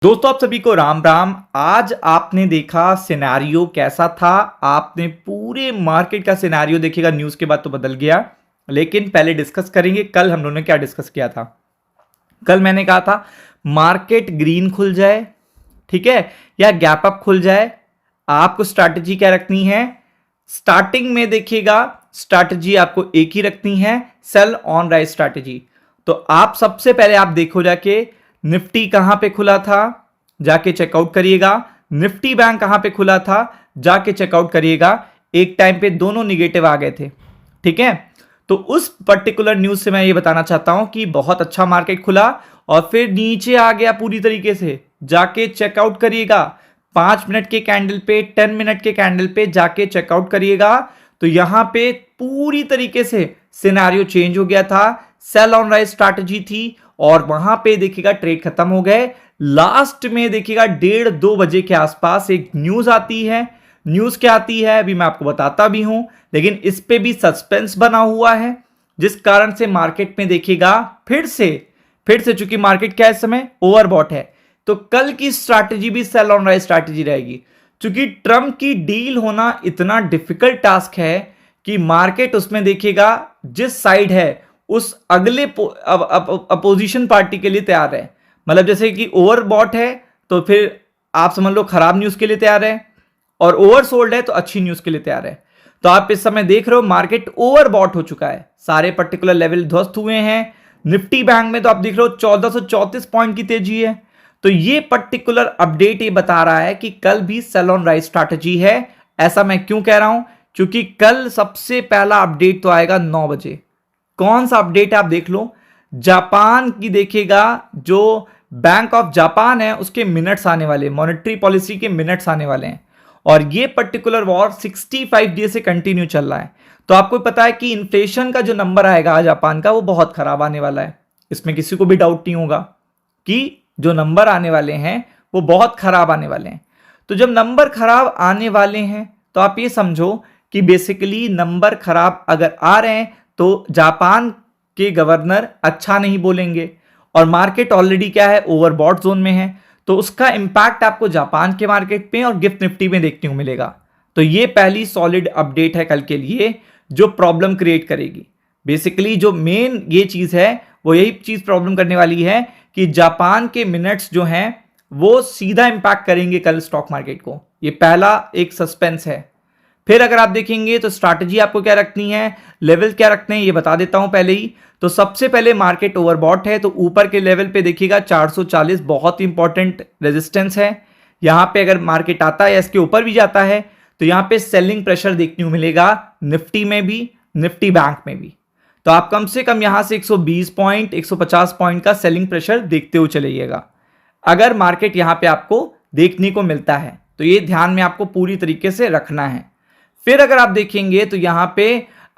दोस्तों आप सभी को राम राम। आज आपने देखा सिनेरियो कैसा था। आपने पूरे मार्केट का सिनेरियो देखेगा, न्यूज के बाद तो बदल गया। लेकिन पहले डिस्कस करेंगे कल हम लोगों ने क्या डिस्कस किया था। कल मैंने कहा था मार्केट ग्रीन खुल जाए, ठीक है, या गैप अप खुल जाए, आपको स्ट्रैटेजी क्या रखनी है। स्टार्टिंग में देखिएगा स्ट्रैटेजी आपको एक ही रखनी है, सेल ऑन राइज स्ट्रैटेजी। तो आप सबसे पहले आप देखो जाके निफ्टी कहां पे खुला था, जाके चेकआउट करिएगा। निफ्टी बैंक कहां पे खुला था, जाके चेकआउट करिएगा। एक टाइम पे दोनों निगेटिव आ गए थे, ठीक है। तो उस पर्टिकुलर न्यूज से मैं ये बताना चाहता हूं कि बहुत अच्छा मार्केट खुला और फिर नीचे आ गया पूरी तरीके से, जाके चेकआउट करिएगा। 5 मिनट के कैंडल पे, 10 मिनट के कैंडल पे जाके चेकआउट करिएगा। तो यहां पे पूरी तरीके से सिनेरियो चेंज हो गया था, सेल ऑन राइज स्ट्रैटेजी थी और वहां पे देखिएगा ट्रेड खत्म हो गए। लास्ट में देखिएगा 1:30-2 बजे के आसपास एक न्यूज आती है। न्यूज क्या आती है अभी मैं आपको बताता भी हूं, लेकिन इस पे भी सस्पेंस बना हुआ है, जिस कारण से मार्केट में देखिएगा फिर से चूंकि मार्केट क्या इस समय ओवरबॉट है, तो कल की स्ट्रैटेजी भी सेल ऑन राइज स्ट्रैटेजी रहेगी। क्योंकि ट्रंप की डील होना इतना डिफिकल्ट टास्क है कि मार्केट उसमें देखिएगा जिस साइड है उस अगले अपोजिशन पार्टी के लिए तैयार है। मतलब जैसे कि ओवरबॉट है तो फिर आप समझ लो खराब न्यूज के लिए तैयार है, और ओवरसोल्ड है तो अच्छी न्यूज के लिए तैयार है। तो आप इस समय देख रहे हो मार्केट ओवरबॉट हो चुका है, सारे पर्टिकुलर लेवल ध्वस्त हुए हैं। निफ्टी बैंक में तो आप देख रहे हो 1434 पॉइंट की तेजी है। तो ये पर्टिकुलर अपडेट ये बता रहा है कि कल भी सेल ऑन राइज स्ट्रैटेजी है। ऐसा मैं क्यों कह रहा हूं, क्योंकि कल सबसे पहला अपडेट तो आएगा 9 बजे। कौन सा अपडेट है आप देख लो। जापान की देखिएगा जो बैंक ऑफ जापान है उसके मिनट्स आने वाले, मॉनेटरी पॉलिसी के मिनट्स आने वाले हैं। और ये पर्टिकुलर वॉर 65 डे से कंटिन्यू चल रहा है। तो आपको पता है कि इन्फ्लेशन का जो नंबर आएगा जापान का वो बहुत खराब आने वाला है। इसमें किसी को भी डाउट नहीं होगा कि जो नंबर आने वाले हैं वो बहुत खराब आने वाले हैं। तो जब नंबर खराब आने वाले हैं तो आप ये समझो कि बेसिकली नंबर खराब अगर आ रहे हैं तो जापान के गवर्नर अच्छा नहीं बोलेंगे, और मार्केट ऑलरेडी क्या है ओवरबॉट जोन में है। तो उसका इंपैक्ट आपको जापान के मार्केट पे और गिफ्ट निफ्टी में देखने को मिलेगा। तो ये पहली सॉलिड अपडेट है कल के लिए जो प्रॉब्लम क्रिएट करेगी। बेसिकली जो मेन ये चीज है वो यही चीज प्रॉब्लम करने वाली है कि जापान के मिनट्स जो हैं वो सीधा इंपैक्ट करेंगे कल स्टॉक मार्केट को। ये पहला एक सस्पेंस है। फिर अगर आप देखेंगे तो स्ट्रैटेजी आपको क्या रखनी है, लेवल क्या रखने हैं ये बता देता हूं पहले ही। तो सबसे पहले मार्केट ओवरबॉट है तो ऊपर के लेवल पे देखिएगा 440 बहुत इंपॉर्टेंट रेजिस्टेंस है। यहां पे अगर मार्केट आता है या इसके ऊपर भी जाता है तो यहां पे सेलिंग प्रेशर देखने को मिलेगा, निफ्टी में भी, निफ्टी बैंक में भी। तो आप कम से कम यहां से 120 पॉइंट 150 पॉइंट का सेलिंग प्रेशर देखते हुए चलिएगा अगर मार्केट यहां पे आपको देखने को मिलता है। तो ये ध्यान में आपको पूरी तरीके से रखना है। फिर अगर आप देखेंगे तो यहां पे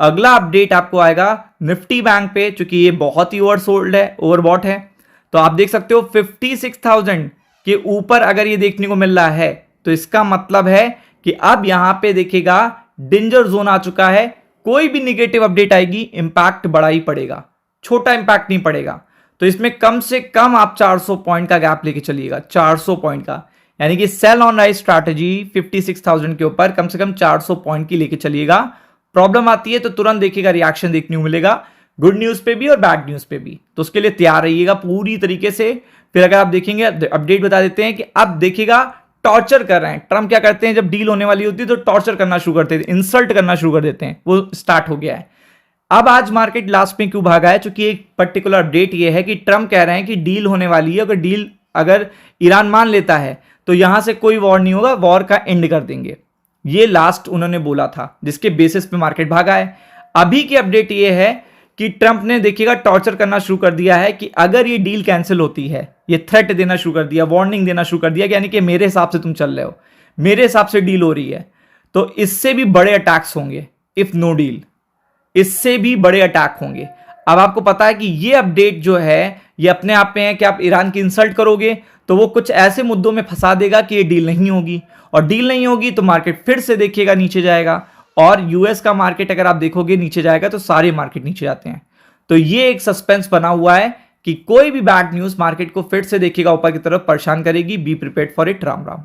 अगला अपडेट आपको आएगा निफ्टी बैंक पे, चूंकि ये बहुत ही ओवरसोल्ड है, ओवरबॉट है। तो आप देख सकते हो 56,000 के ऊपर अगर ये देखने को मिल रहा है तो इसका मतलब है कि अब यहां पे देखिएगा डेंजर जोन आ चुका है। कोई भी निगेटिव अपडेट आएगी इंपैक्ट बड़ा ही पड़ेगा, छोटा इंपैक्ट नहीं पड़ेगा। तो इसमें कम से कम आप 400 पॉइंट का गैप लेके चलिएगा, 400 पॉइंट का, यानी कि सेल ऑन राइज स्ट्रैटेजी 56,000 के ऊपर कम से कम 400 पॉइंट की लेके चलिएगा। प्रॉब्लम आती है तो तुरंत देखिएगा रिएक्शन देखने को मिलेगा, गुड न्यूज पे भी और बैड न्यूज पे भी। तो उसके लिए तैयार रहिएगा पूरी तरीके से। फिर अगर आप देखेंगे अपडेट बता देते हैं कि अब देखिएगा टॉर्चर कर रहे हैं। ट्रम्प क्या करते हैं जब डील होने वाली होती है तो टॉर्चर करना शुरू करते हैं, इंसल्ट करना शुरू कर देते हैं, वो स्टार्ट हो गया है। अब आज मार्केट लास्ट में क्यों भागा है, क्योंकि एक पर्टिकुलर अपडेट ये है कि ट्रम्प कह रहे हैं कि डील होने वाली है। अगर ईरान मान लेता है तो यहां से कोई वॉर नहीं होगा, वॉर का एंड कर देंगे। ये लास्ट उन्होंने बोला था, जिसके बेसिस पे मार्केट भागा है। अभी की अपडेट ये है कि ट्रंप ने देखिएगा टॉर्चर करना शुरू कर दिया है कि अगर ये डील कैंसिल होती है, ये थ्रेट देना शुरू कर दिया, वार्निंग देना शुरू कर दिया, यानी कि मेरे हिसाब से तुम चल रहे हो, मेरे हिसाब से डील हो रही है, तो इससे भी बड़े अटैक्स होंगे। इफ नो डील, इससे भी बड़े अटैक होंगे। अब आपको पता है कि ये अपडेट जो है ये अपने आप में है कि आप ईरान की इंसल्ट करोगे तो वो कुछ ऐसे मुद्दों में फंसा देगा कि ये डील नहीं होगी, और डील नहीं होगी तो मार्केट फिर से देखिएगा नीचे जाएगा। और यूएस का मार्केट अगर आप देखोगे नीचे जाएगा तो सारे मार्केट नीचे जाते हैं। तो ये एक सस्पेंस बना हुआ है कि कोई भी बैड न्यूज मार्केट को फिर से देखिएगा ऊपर की तरफ परेशान करेगी। Be prepared for it. Ram Ram.